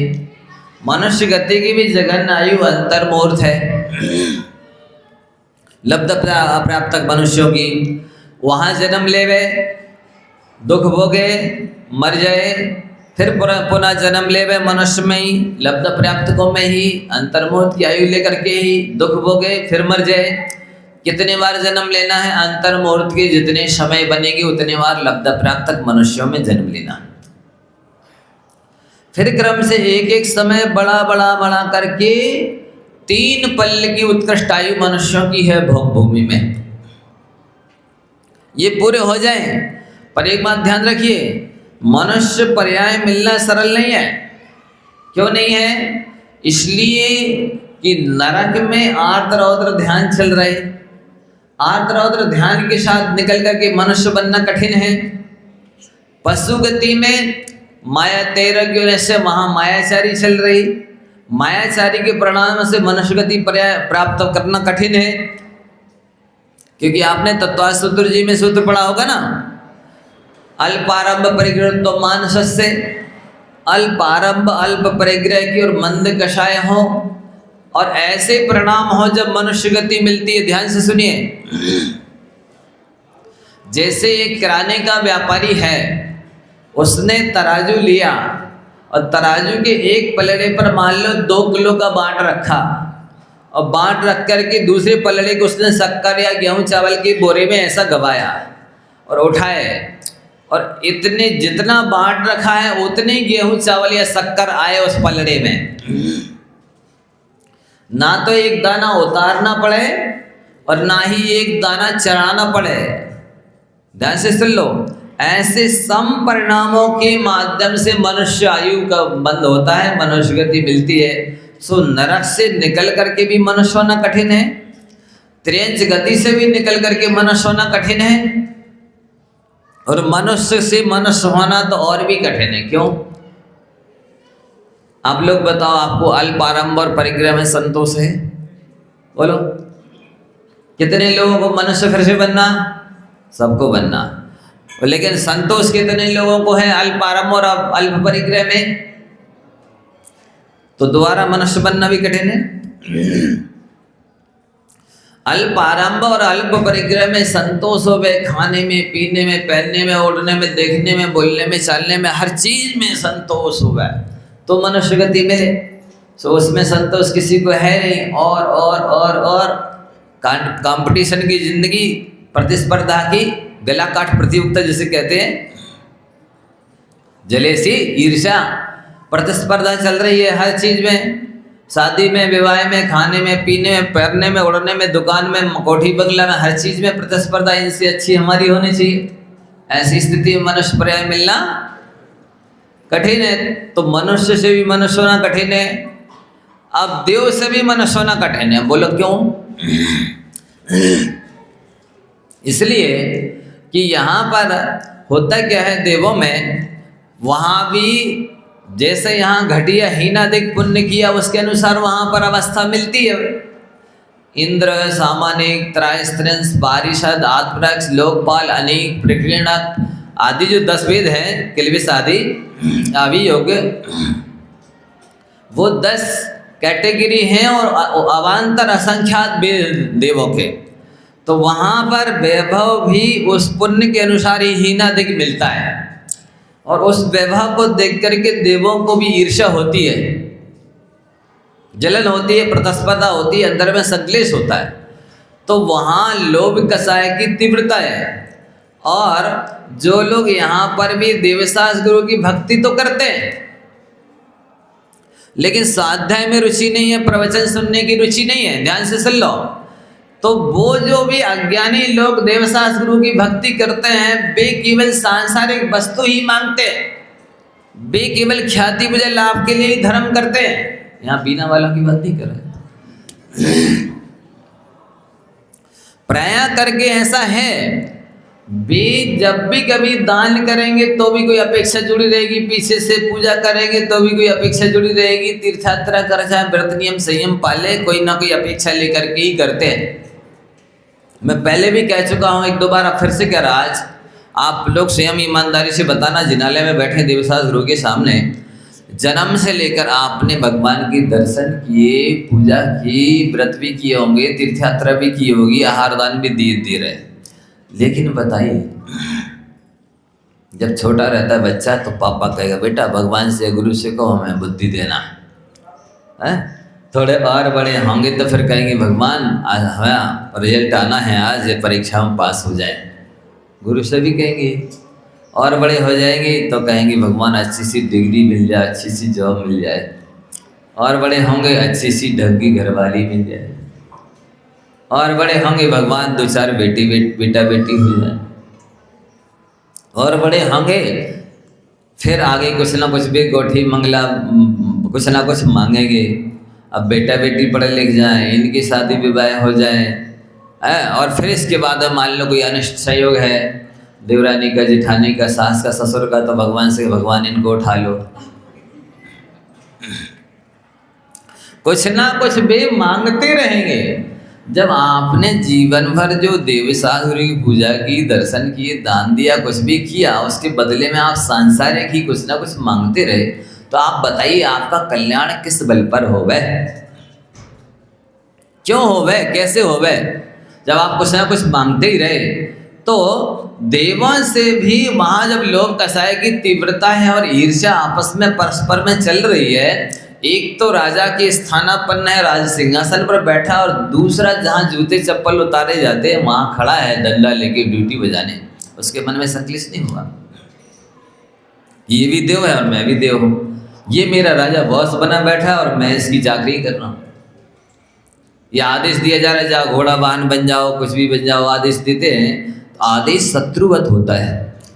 मनुष्य गति की भी जगन आयु अंतर मुहूर्त है। लब्ध अप्राप्तक मनुष्यों की वहाँ जन्म लेवे, दुख भोगे, मर जाए, फिर पुनः जन्म लेवे मनुष्य में ही, लब्ध प्राप्तकों में ही, अंतर मुहूर्त की आयु लेकर के ही दुख भोगे, फिर मर जाए। कितने बार जन्म लेना है? अंतर मुहूर्त के जितने समय बनेगी उतने बार लब्ध प्राप्तक मनुष्यों में जन्म लेना। फिर क्रम से एक एक समय बढ़ा बढ़ा बढ़ा करके 3 पल्ले की उत्कृष्ट आयु मनुष्यों की है भोग भूमि में। ये पूरे हो जाए, पर एक बात ध्यान रखिए, मनुष्य पर्याय मिलना सरल नहीं है। क्यों नहीं है? इसलिए कि नरक में आर्द्र रौद्र ध्यान चल रहे, आर्द्र रौद्र ध्यान के साथ निकल करके मनुष्य बनना कठिन है। पशु गति में माया 13 की वजह से वहाँ मायाचारी चल रही, मायाचारी के परिणाम से मनुष्य गति पर्याय प्राप्त करना कठिन है। क्योंकि आपने तत्वार्थ सूत्र जी में सूत्र पढ़ा होगा ना, अल्पारंभ परिग्रह तो मानसस्य, अल्पारंभ अल्प परिग्रह की और मंद कषाय हो, और ऐसे परिणाम हो जब मनुष्य गति मिलती है। ध्यान से सुनिए, जैसे एक किराने का व्यापारी है, उसने तराजू लिया और तराजू के एक पलड़े पर मान लो 2 किलो का बाट रखा, और बाट रख करके दूसरे पलड़े को उसने शक्कर या गेहूं चावल के बोरे में ऐसा गवाया और उठाए, और इतने जितना बाट रखा है उतने गेहूं चावल या शक्कर आए उस पलड़े में। ना तो एक दाना उतारना पड़े और ना ही एक दाना चढ़ाना पड़े। ध्यान से सुन लो, ऐसे सम परिणामों के माध्यम से मनुष्य आयु का बंद होता है, मनुष्य गति मिलती है। सो नरक से निकल करके भी मनुष्य होना कठिन है, त्रियंच गति से भी निकल करके मनुष्य होना कठिन है, और मनुष्य से मनुष्य होना तो और भी कठिन है। क्यों? आप लोग बताओ, आपको अल्प आरंभ और परिग्रह में संतोष है? बोलो, कितने लोगों को मनुष्य फिर से बनना? सबको बनना। लेकिन संतोष कितने लोगों को है अल्प आरंभ और अल्प परिग्रह में? तो दोबारा मनुष्य बनना भी कठिन है। अल्प आरंभ और अल्प परिग्रह में संतोष हो गए, खाने में, पीने में, पहनने में, ओढ़ने में, देखने में, बोलने में, चलने में, हर चीज में संतोष हो गए तो मनुष्य गति मिले। सो उसमें संतोष किसी को है नहीं। और कंपटीशन की जिंदगी, प्रतिस्पर्धा की, गला काट प्रतियोगिता जिसे कहते हैं, जलेसी, ईर्ष्या, प्रतिस्पर्धा चल रही है हर चीज में, शादी में, विवाह में, खाने में, पीने में, पहनने में, उड़ने में, दुकान में, कोठी बंगला में, हर चीज में प्रतिस्पर्धा इनसे अच्छी हमारी होनी चाहिए। ऐसी स्थिति में मनुष्य पर्याय मिलना कठिन है। तो मनुष्य से भी मनुष्य होना कठिन है, अब देव से भी मनुष्य होना कठिन है। बोलो क्यों? इसलिए कि यहाँ पर होता क्या है, देवों में वहाँ भी जैसे यहाँ घटिया हीनाधिक पुण्य किया उसके अनुसार वहाँ पर अवस्था मिलती है। इंद्र, सामानिक, त्रायस्त्रिंश, पारिषद, आत्मरक्ष, लोकपाल, अनेक, प्रकीर्णक आदि जो 10 वेद हैं, किलबिश आदि, अभियोग, वो 10 कैटेगरी हैं और अवान्तर असंख्यात देवों के। तो वहाँ पर वैभव भी उस पुण्य के अनुसार ही हीनाधिक मिलता है, और उस वैभव को देख करके देवों को भी ईर्ष्या होती है, जलन होती है, प्रतिस्पर्धा होती है, अंदर में संक्लेश होता है। तो वहाँ लोभ कसाय की तीव्रता है। और जो लोग यहाँ पर भी देवसास गुरु की भक्ति तो करते हैं, लेकिन स्वाध्याय में रुचि नहीं है, प्रवचन सुनने की रुचि नहीं है, ध्यान से सुन लो, तो वो जो भी अज्ञानी लोग देवसास गुरु की भक्ति करते हैं, वे केवल सांसारिक वस्तु ही मांगते हैं, वे केवल ख्याति बुझे लाभ के लिए ही धर्म करते हैं। यहाँ बीना वालों की बात नहीं कर रहे। प्राय करके ऐसा है, वे जब भी कभी दान करेंगे तो भी कोई अपेक्षा जुड़ी रहेगी, पीछे से पूजा करेंगे तो भी कोई अपेक्षा जुड़ी रहेगी, तीर्थ यात्रा कर चाहे व्रत नियम संयम पाले, कोई ना कोई अपेक्षा लेकर के ही करते हैं। मैं पहले भी कह चुका हूँ, एक दो बार अब फिर से कह रहा, आज आप लोग स्वयं ईमानदारी से बताना, जिनालय में बैठे देवसास गुरु के सामने, जन्म से लेकर आपने भगवान के दर्शन किए, पूजा की, व्रत भी किए होंगे, तीर्थ यात्रा भी की होगी, आहार दान भी दे रहे, लेकिन बताइए, जब छोटा रहता है बच्चा तो पापा कहेगा बेटा भगवान से, गुरु से कहो हमें बुद्धि देना है। थोड़े और बड़े होंगे तो फिर कहेंगे भगवान हमें रिजल्ट आना है, आज ये परीक्षा में पास हो जाए, गुरु से भी कहेंगे। और बड़े हो जाएंगे तो कहेंगे भगवान अच्छी सी डिग्री मिल जाए, अच्छी सी जॉब मिल जाए। और बड़े होंगे अच्छी सी ढंगी घरवाली मिल जाए। और बड़े होंगे भगवान 2-4 बेटा बेटी हो जाए। और बड़े होंगे फिर आगे कुछ ना कुछ भी कोठी मंगला कुछ ना कुछ मांगेंगे। अब बेटा बेटी पढ़े लिख जाए, इनकी शादी विवाह हो जाए, और फिर इसके बाद मान लो कोई अनिष्ट संयोग है, देवरानी का, जेठानी का, सास का, ससुर का, तो भगवान से भगवान इनको उठा लो। कुछ ना कुछ वे मांगते रहेंगे। जब आपने जीवन भर जो देवसास गुरु की पूजा की, दर्शन किए, दान दिया, कुछ भी किया, उसके बदले में आप सांसारिक ही कुछ ना कुछ मांगते रहे, तो आप बताइए आपका कल्याण किस बल पर होवे? क्यों होवे? कैसे होवे? जब आप कुछ ना कुछ मांगते ही रहे। तो देवों से भी वहाँ जब लोभ कसाय की तीव्रता है और ईर्ष्या आपस में परस्पर में चल रही है, एक तो राजा के स्थानापन्न है, राज सिंहासन पर बैठा, और दूसरा जहाँ जूते चप्पल उतारे जाते हैं वहाँ खड़ा है डंडा लेके ड्यूटी बजाने, उसके मन में संकलिष्ट नहीं हुआ ये भी देव है और मैं भी देव हूँ, ये मेरा राजा बॉस बना बैठा है और मैं इसकी चाकरी कर रहा हूँ। ये आदेश दिया जा रहा है जाओ घोड़ा वाहन बन जाओ, कुछ भी बन जाओ, आदेश देते हैं। तो आदेश शत्रुवत होता है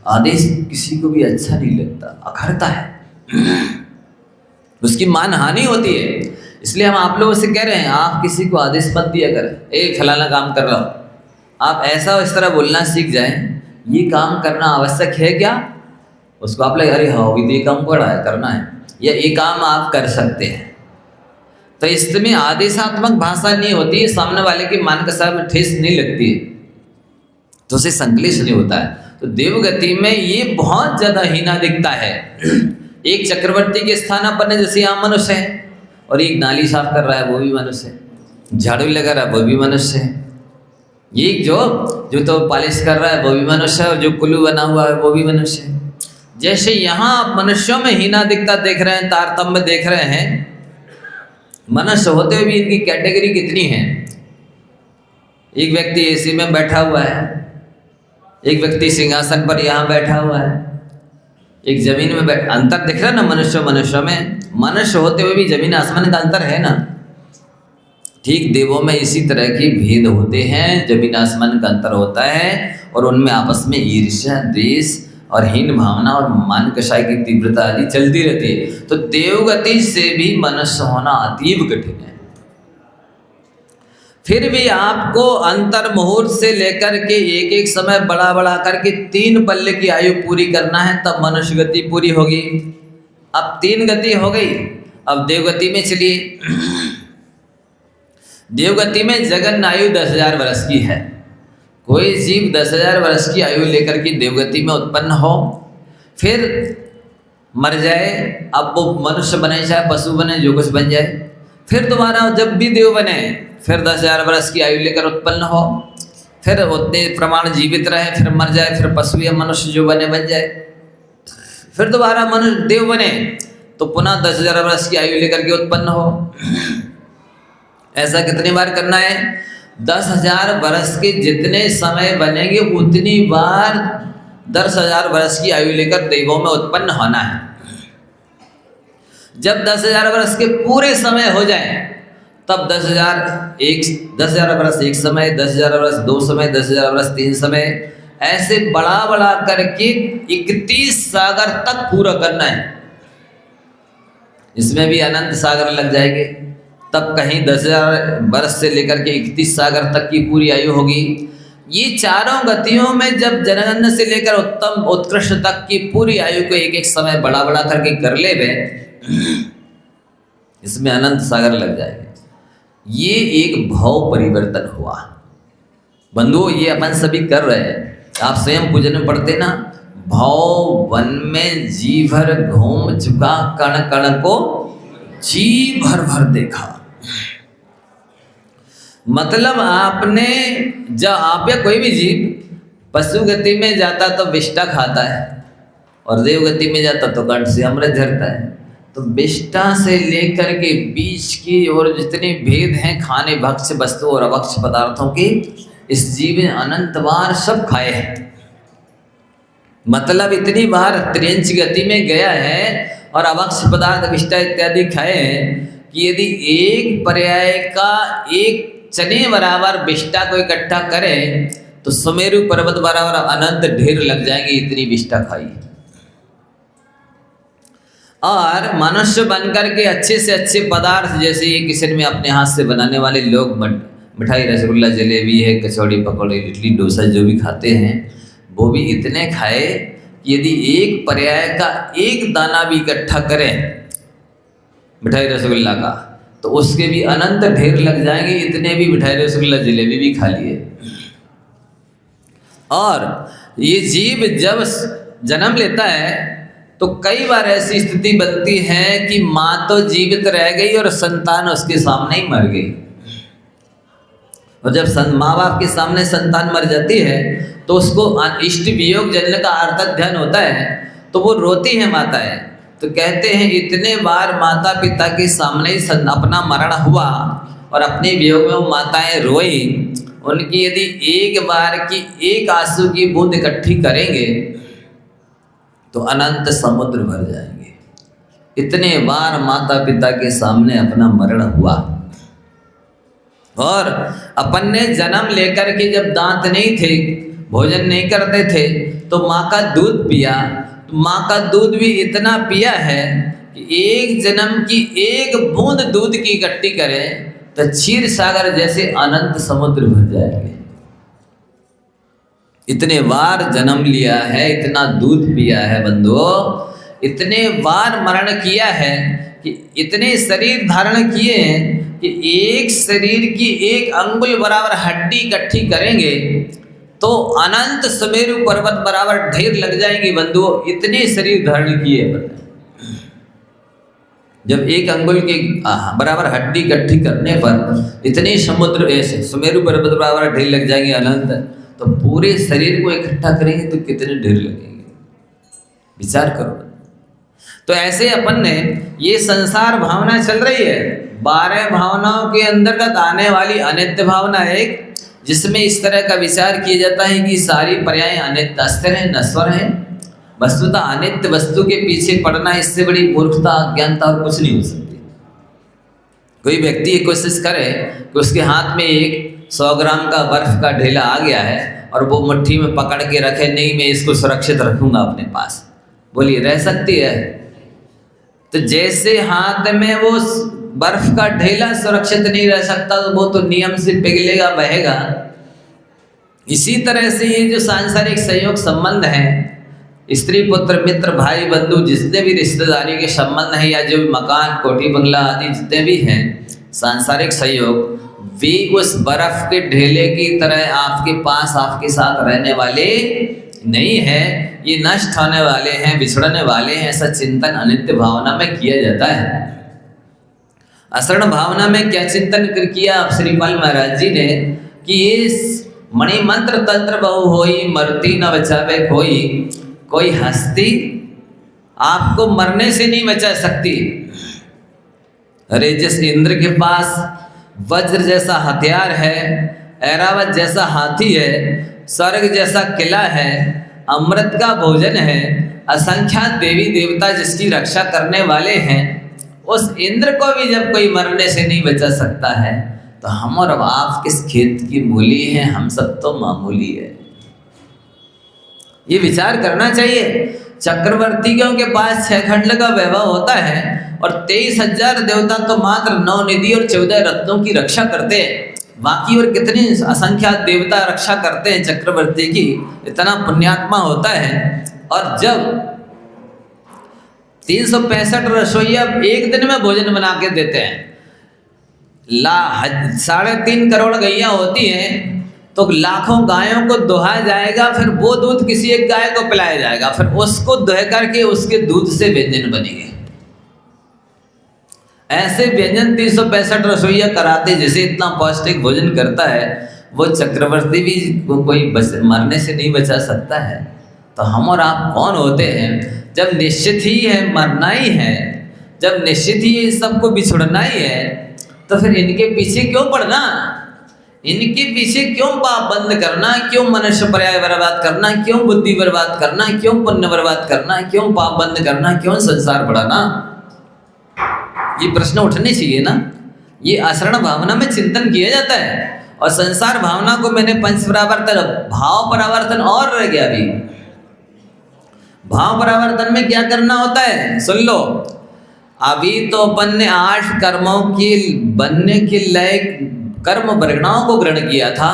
आदेश किसी को भी अच्छा नहीं लगता, अखरता है, उसकी मान हानि होती है। इसलिए हम आप लोगों से कह रहे हैं, आप किसी को आदेश मत दिया करें, ए फलाना काम कर रहा हो, आप ऐसा इस तरह बोलना सीख जाएं, ये काम करना आवश्यक है क्या, उसको आप लगे अरे हाँ अभी तो ये काम पड़ा है करना है, या ये काम आप कर सकते हैं। तो इसमें आदेशात्मक भाषा नहीं होती है, सामने वाले के मान कसार में ठेस नहीं लगती है, तो उसे संकलेश नहीं होता है। तो देवगति में ये बहुत ज़्यादा हीना दिखता है। एक चक्रवर्ती के स्थानापन्न जैसे यहाँ मनुष्य है, और एक नाली साफ कर रहा है वो भी मनुष्य है, झाड़ू लगा रहा है वो भी मनुष्य है, एक जो तो पॉलिश कर रहा है वो भी मनुष्य है, और जो कुल्लू बना हुआ है वो भी मनुष्य है। जैसे यहाँ आप मनुष्यों में हीना दिखता देख रहे हैं, तारतम्य देख रहे हैं, मनुष्य होते हुए भी इनकी कैटेगरी कितनी है। एक व्यक्ति एसी में बैठा हुआ है, एक व्यक्ति सिंहासन पर यहाँ बैठा हुआ है, एक जमीन में बैठ, अंतर दिख रहा है ना मनुष्य में, मनुष्य होते हुए भी जमीन आसमान का अंतर है ना। ठीक देवों में इसी तरह के भेद होते हैं, जमीन आसमान का अंतर होता है, और उनमें आपस में ईर्ष्या, द्वेष और हीन भावना और मान कषाय की तीव्रता आदि चलती रहती है। तो देवगति से भी मनुष्य होना अतीव कठिन है। फिर भी आपको अंतर मुहूर्त से लेकर के एक एक समय बढ़ा बढ़ा करके 3 पल्ले की आयु पूरी करना है, तब मनुष्य गति पूरी होगी। अब 3 गति हो गई, अब देवगति में चलिए। देवगति में जगन आयु 10,000 वर्ष की है। कोई जीव 10,000 वर्ष की आयु लेकर के देवगति में उत्पन्न हो, फिर मर जाए, अब वो मनुष्य बने चाहे पशु बने, जो कुछ बन जाए, फिर दोबारा जब भी देव बने फिर 10,000 वर्ष की आयु लेकर उत्पन्न हो, फिर उतने प्रमाण जीवित रहे, फिर मर जाए, फिर पशु या मनुष्य जो बने बन जाए, फिर दोबारा मनुष्य देव बने तो पुनः 10,000 वर्ष की आयु लेकर के उत्पन्न हो। ऐसा कितनी बार करना है? 10,000 वर्ष के जितने समय बनेंगे उतनी बार 10,000 वर्ष की आयु लेकर देवों में उत्पन्न होना है। जब 10,000 वर्ष के पूरे समय हो जाए तब 10,000 वर्ष एक समय, 10,000 वर्ष 2 समय, 10,000 वर्ष 3 समय, ऐसे बढ़ा बढ़ा करके 31 सागर तक पूरा करना है। इसमें भी अनंत सागर लग जाएंगे, तब कहीं 10,000 वर्ष से लेकर के 31 सागर तक की पूरी आयु होगी। ये चारों गतियों में जब जनगणना से लेकर उत्तम उत्कृष्ट तक की पूरी आयु को एक एक समय बढ़ा बढ़ा करके कर ले वे, इसमें अनंत सागर लग जाएंगे। ये एक भाव परिवर्तन हुआ बंधुओं, ये अपन सभी कर रहे हैं। आप स्वयं पूजन में पढ़ते ना, भाव वन में जी भर घूम चुका, कण कण को जी भर भर देखा। मतलब आपने जब आप या कोई भी जीव पशु गति में जाता तो विष्टा खाता है, और देव गति में जाता तो कंठ से अमृत झरता है। तो विष्टा से लेकर के बीच की और जितने भेद हैं खाने भक्ष्य वस्तु और अभक्ष्य पदार्थों के, इस जीव ने अनंत बार सब खाए हैं। मतलब इतनी बार त्रिंच गति में गया है और अभक्ष्य पदार्थ विष्टा इत्यादि खाए हैं कि यदि एक पर्याय का एक चने बराबर विष्टा को इकट्ठा करें तो सुमेरु पर्वत बराबर अनंत ढेर लग जाएंगे, इतनी विष्टा खाई। और मनुष्य बनकर के अच्छे से अच्छे पदार्थ, जैसे ये किचन में अपने हाथ से बनाने वाले लोग मिठाई, रसगुल्ला, जलेबी है, कचौड़ी, पकौड़े, इडली, डोसा जो भी खाते हैं, वो भी इतने खाए कि यदि एक पर्याय का एक दाना भी इकट्ठा करें मिठाई रसगुल्ला का तो उसके भी अनंत ढेर लग जाएंगे, इतने भी मिठाई रसगुल्ला जलेबी भी खा लिए। और ये जीव जब जन्म लेता है तो कई बार ऐसी स्थिति बनती है कि माँ तो जीवित रह गई और संतान उसके सामने ही मर गई। और जब माँ बाप के सामने संतान मर जाती है तो उसको इष्ट वियोग जन्म का आर्तक ध्यान होता है, तो वो रोती है माताएं। तो कहते हैं इतने बार माता पिता के सामने ही अपना मरण हुआ और अपने वियोग में वो माताएं रोई, उनकी यदि एक बार की एक आंसू की बूंद इकट्ठी करेंगे तो अनंत समुद्र भर जाएंगे। इतने बार माता पिता के सामने अपना मरण हुआ। और अपन ने जन्म लेकर के जब दांत नहीं थे भोजन नहीं करते थे तो माँ का दूध पिया, तो माँ का दूध भी इतना पिया है कि एक जन्म की एक बूंद दूध की इकट्ठी करें तो क्षीर सागर जैसे अनंत समुद्र भर जाएंगे। इतने बार जन्म लिया है, इतना दूध पिया है बंधुओं, इतने बार मरण किया है कि इतने शरीर धारण किए हैं कि एक शरीर की एक अंगुल बराबर हड्डी इकट्ठी करेंगे तो अनंत सुमेरु पर्वत बराबर ढेर लग जाएंगे बंधुओं। इतने शरीर धारण किए बंधु, जब एक अंगुल के बराबर हड्डी इकट्ठी करने पर इतने समुद्र ऐसे सुमेरु पर्वत बराबर ढेर लग जाएंगे अनंत, तो पूरे शरीर को इकट्ठा करेंगे तो कितने ढेर लगेंगे, विचार करो। तो ऐसे अपन ने ये संसार भावना चल रही है, 12 भावनाओं के अंतर्गत आने वाली अनित्य भावना एक, जिसमें इस तरह का विचार किया जाता है कि सारी पर्याय अनित्य अस्थिर है, नश्वर है। वस्तुतः अनित्य वस्तु के पीछे पड़ना इससे बड़ी मूर्खता अज्ञानता और कुछ नहीं हो सकती। कोई व्यक्ति ये कोशिश करे कि उसके हाथ में एक 100 ग्राम का बर्फ का ढेला आ गया है और वो मुट्ठी में पकड़ के रखे, नहीं मैं इसको सुरक्षित रखूंगा अपने पास, बोलिए रह सकती है? तो जैसे हाथ में वो बर्फ का ढेला सुरक्षित नहीं रह सकता तो वो तो नियम से पिघलेगा, बहेगा। इसी तरह से ये जो सांसारिक संयोग संबंध है, स्त्री पुत्र मित्र भाई बंधु जितने भी रिश्तेदारी के संबंध हैं या जो भी मकान कोठी बंगला आदि जितने भी हैं सांसारिक संयोग, वे उस बर्फ के ढेले की तरह आपके पास आपके साथ रहने वाले नहीं है, ये नष्ट होने वाले हैं, बिछड़ने वाले हैं। ऐसा चिंतन अनित्य भावना में किया जाता है। असरण भावना में क्या चिंतन किया श्रीपाल महाराज जी ने कि ये मणि मंत्र तंत्र बहु होई, मरती न बचावे कोई हस्ती आपको मरने से नहीं बचा सकती। अरे जिस इंद्र के पास वज्र जैसा हथियार है, ऐरावत जैसा हाथी है, स्वर्ग जैसा किला है, अमृत का भोजन है, असंख्यात देवी देवता जिसकी रक्षा करने वाले हैं, उस इंद्र को भी जब कोई मरने से नहीं बचा सकता है तो हम और आप किस खेत की मूली हैं, हम सब तो मामूली है। ये विचार करना चाहिए। चक्रवर्तियों के पास 6 खंड का वैभव होता है और 23,000 देवता तो मात्र 9 निधि और 14 रत्नों की रक्षा करते हैं। बाकी और कितने असंख्यात देवता रक्षा करते हैं चक्रवर्ती की, इतना पुण्यात्मा होता है। और जब 365 रसोइया एक दिन में भोजन बना के देते हैं, 3.5 करोड़ गैया होती हैं तो लाखों गायों को दुहा जाएगा, फिर वो दूध किसी एक गाय को पिलाया जाएगा, फिर उसको दुह करके उसके दूध से व्यंजन बनेंगे। ऐसे व्यंजन 365 रसोइया कराते, जैसे इतना पौष्टिक भोजन करता है वो चक्रवर्ती भी कोई मरने से नहीं बचा सकता है। तो हम और आप कौन होते हैं? जब निश्चित ही है मरना ही है, जब निश्चित ही सबको बिछुड़ना ही है, तो फिर इनके पीछे क्यों पड़ना, इनके पीछे क्यों पाप बंद करना, क्यों मनुष्य पर्याय बर्बाद करना, क्यों बुद्धि बर्बाद करना, क्यों पुण्य बर्बाद करना, क्यों पाप बंद करना, क्यों संसार बढ़ाना? ये प्रश्न उठने चाहिए ना। ये असरण भावना में चिंतन किया जाता है। और संसार भावना को मैंने पंच परावर्तन, भाव परावर्तन और रह गया। अभी भाव परावर्तन में क्या करना होता है सुन लो। अभी तो अपन ने 8 कर्मों की बनने के लायक कर्म वर्गणाओं को ग्रहण किया था।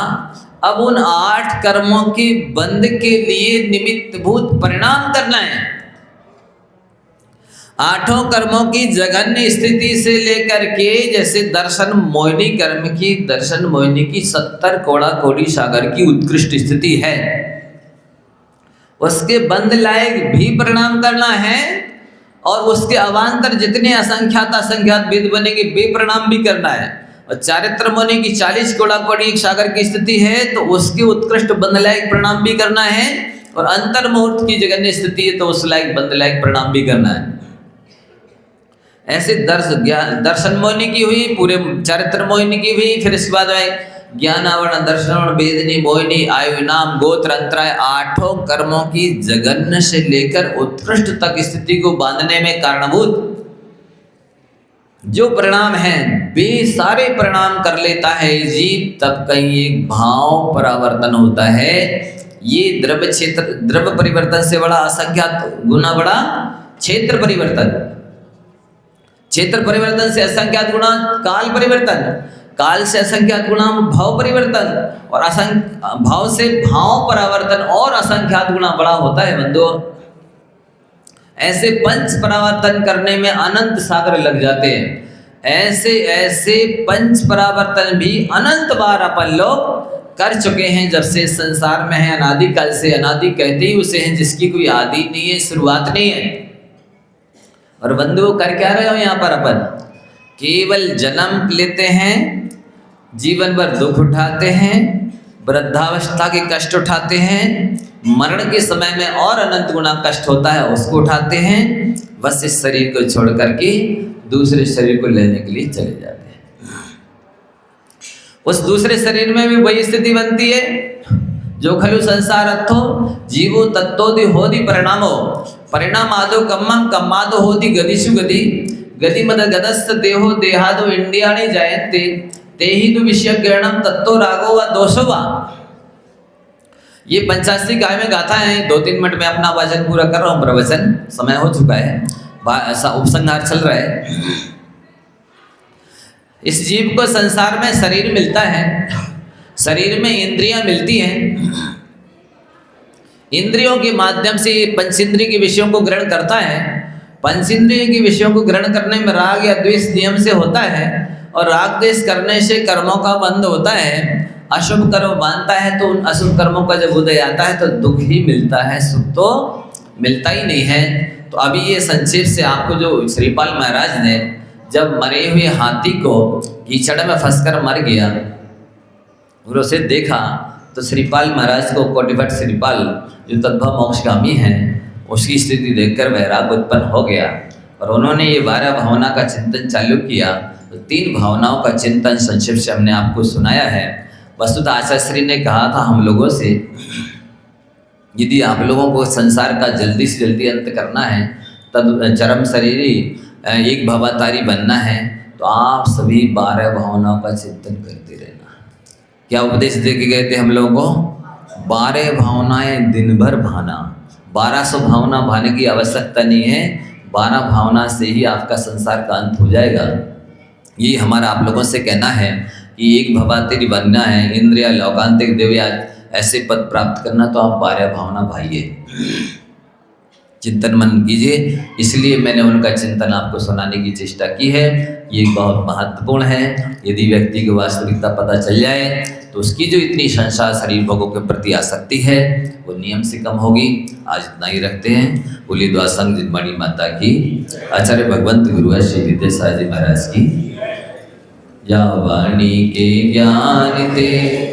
अब उन 8 कर्मों के बंध के लिए निमित्तभूत परिणाम करना है। 8 कर्मों की जघन्य स्थिति से लेकर के, जैसे दर्शन मोहिनी कर्म की, दर्शन मोहिनी की 70 कोड़ा कोड़ी सागर की उत्कृष्ट स्थिति है, उसके बंद लायक भी परिणाम करना है। और उसके अवान्तर जितने असंख्यात वेद बनेंगे वे परिणाम भी करना है। और चारित्र मुनि की 40 कोड़ा कोड़ी एक सागर की स्थिति है तो उसके उत्कृष्ट बंद लायक परिणाम भी करना है। और अंतर मुहूर्त की जगन्य स्थिति है तो उस लायक बंद लायक परिणाम भी करना है। ऐसे दर्शन मोहिनी की हुई, पूरे चारित्र मोहिनी की हुई, फिर इसके बाद में ज्ञानावरण, दर्शन, वेदनी, मोहिनी, आयु, नाम, गोत्र, अंतराय, 8 कर्मों की जघन्य से लेकर उत्कृष्ट तक स्थिति को बांधने में कारणभूत जो परिणाम है वे सारे परिणाम कर लेता है जीव। तब कहीं एक भाव परावर्तन होता है। ये द्रव्य परिवर्तन से बड़ा असंख्यात गुना बड़ा क्षेत्र परिवर्तन, क्षेत्र परिवर्तन से असंख्यात गुना काल परिवर्तन, काल से असंख्यात गुना भाव परिवर्तन, और भाव से भाव परावर्तन और असंख्यात गुना बड़ा होता है बंधुओं। ऐसे पंच परावर्तन करने में अनंत सागर लग जाते हैं। ऐसे पंच परावर्तन भी अनंत बार अपन लोग कर चुके हैं जब से संसार में है। अनादि काल से, अनादि कहते ही उसे हैं जिसकी कोई आदि नहीं है, शुरुआत नहीं है। और बंधुओं कर क्या रहे हो यहाँ पर अपन? केवल जन्म लेते हैं, जीवन भर दुख उठाते हैं, वृद्धावस्था के कष्ट उठाते हैं, मरण के समय में और अनंत गुना कष्ट होता है उसको उठाते हैं, बस इस शरीर को छोड़ करके दूसरे शरीर को लेने के लिए चले जाते हैं। उस दूसरे शरीर में भी वही स्थिति बनती है जो खलु संसार अर्थो जीवो तत्तोदि होदि परिणामो परिणाम आदो कम्मम कम्मादो होदि गदिषु गति गति मद गदस्त देहो देहादो इंडियाणि जायन्ते तेहि दु विषय ज्ञानम तत्तो रागो व दोषो वा। ये 85 गाय में गाथा है। 2-3 मिनट में अपना वचन पूरा कर रहा हूँ, प्रवचन समय हो चुका है, ऐसा उपसंहार चल रहा है। इस जीव को संसार में शरीर मिलता है, शरीर में इंद्रियां मिलती हैं, इंद्रियों के माध्यम से ये पंचेंद्रिय के विषयों को ग्रहण करता है। पंचेंद्रिय के विषयों को ग्रहण करने में राग या द्वेष नियम से होता है, और राग द्वेष करने से कर्मों का बंध होता है। अशुभ कर्म मानता है तो उन अशुभ कर्मों का जब उदय आता है तो दुख ही मिलता है, सुख तो मिलता ही नहीं है। तो अभी ये संक्षेप से आपको जो श्रीपाल महाराज ने जब मरे हुए हाथी को कीचड़ में फंसकर मर गया और उसे देखा तो श्रीपाल महाराज को कोटिभट्ट श्रीपाल जो तद्भव मोक्षगामी हैं उसकी स्थिति देखकर वैराग उत्पन्न हो गया, और उन्होंने ये 12 भावना का चिंतन चालू किया। तो 3 भावनाओं का चिंतन संक्षेप से हमने आपको सुनाया है। वस्तुतः आचार्य श्री ने कहा था हम लोगों से, यदि आप लोगों को संसार का जल्दी से जल्दी अंत करना है, तब चरम शरीरी एक भवातारी बनना है, तो आप सभी 12 भावनाओं का चिंतन करते रहना। क्या उपदेश दे के गए थे हम लोगों को? 12 भावनाएं दिन भर भाना। 1200 भावना भाने की आवश्यकता नहीं है, 12 भावना से ही आपका संसार का अंत हो जाएगा। ये हमारा आप लोगों से कहना है कि एक भवातारी बनना है, इंद्रिया लौकांतिक दिव्या ऐसे पद प्राप्त करना, तो आप 12 भावना भाइये, चिंतन मन कीजिए। इसलिए मैंने उनका चिंतन आपको सुनाने की चेष्टा की है। ये बहुत महत्वपूर्ण है। यदि व्यक्ति की वास्तविकता पता चल जाए तो उसकी जो इतनी संसार शरीर भोगों के प्रति आसक्ति है वो नियम से कम होगी। आज इतना ही रखते हैं। बोलिए द्वार संघ जिनमणि माता की, आचार्य भगवंत गुरु श्री विद्यासागर जी महाराज की। या वाणी के ज्ञान ते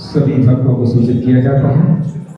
सभी भक्तों को सूचित किया जाता है।